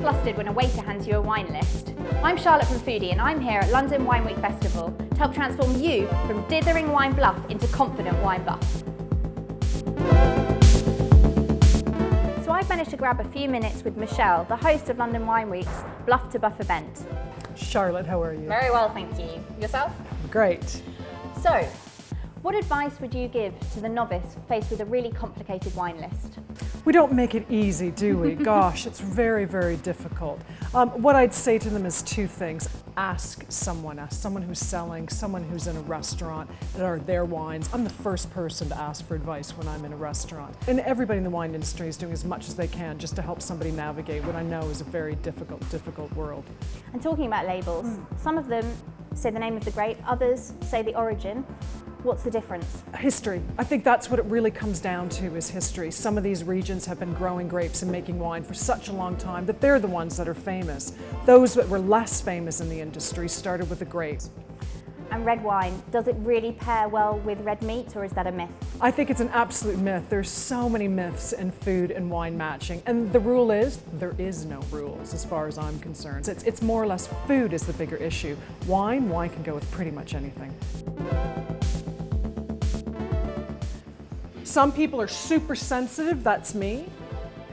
flustered when a waiter hands you a wine list? I'm Charlotte from Foodie and I'm here at London Wine Week Festival to help transform you from dithering wine bluff into confident wine buff. So I've managed to grab a few minutes with Michelle, the host of London Wine Week's Bluff to Buff event. Charlotte, how are you? Very well, thank you. Yourself? Great. So, what advice would you give to the novice faced with a really complicated wine list? We don't make it easy, do we? Gosh, it's very, very difficult. What I'd say to them is two things. Ask someone who's selling, someone who's in a restaurant that are their wines. I'm the first person to ask for advice when I'm in a restaurant. And everybody in the wine industry is doing as much as they can just to help somebody navigate what I know is a very difficult world. And talking about labels, some of them say the name of the grape, others say the origin. What's the difference? History. I think that's what it really comes down to, is history. Some of these regions have been growing grapes and making wine for such a long time that they're the ones that are famous. Those that were less famous in the industry started with the grapes. And red wine, does it really pair well with red meat, or is that a myth? I think it's an absolute myth. There's so many myths in food and wine matching, and the rule is, there is no rules as far as I'm concerned. It's more or less food is the bigger issue. Wine can go with pretty much anything. Some people are super sensitive, that's me.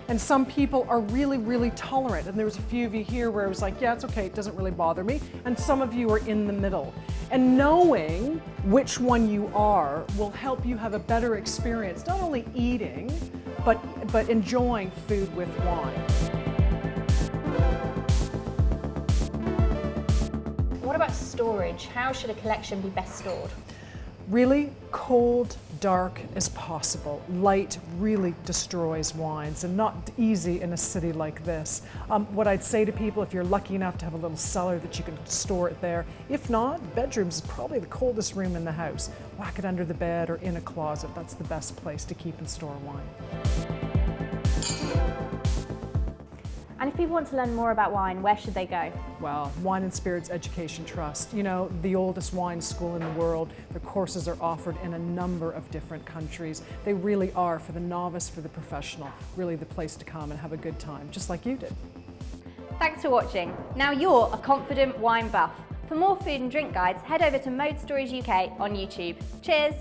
And some people are really, really tolerant. And there was a few of you here where I was like, yeah, it's okay, it doesn't really bother me. And some of you are in the middle. And knowing which one you are will help you have a better experience, not only eating, but enjoying food with wine. What about storage? How should a collection be best stored? Really cold, dark as possible. Light really destroys wines, and not easy in a city like this. What I'd say to people, if you're lucky enough to have a little cellar that you can store it there, if not, bedrooms is probably the coldest room in the house. Whack it under the bed or in a closet. That's the best place to keep and store wine. And if people want to learn more about wine, where should they go? Well, Wine and Spirits Education Trust, you know, the oldest wine school in the world. Their courses are offered in a number of different countries. They really are, for the novice, for the professional, really the place to come and have a good time, just like you did. Thanks for watching. Now you're a confident wine buff. For more food and drink guides, head over to Mode Stories UK on YouTube. Cheers!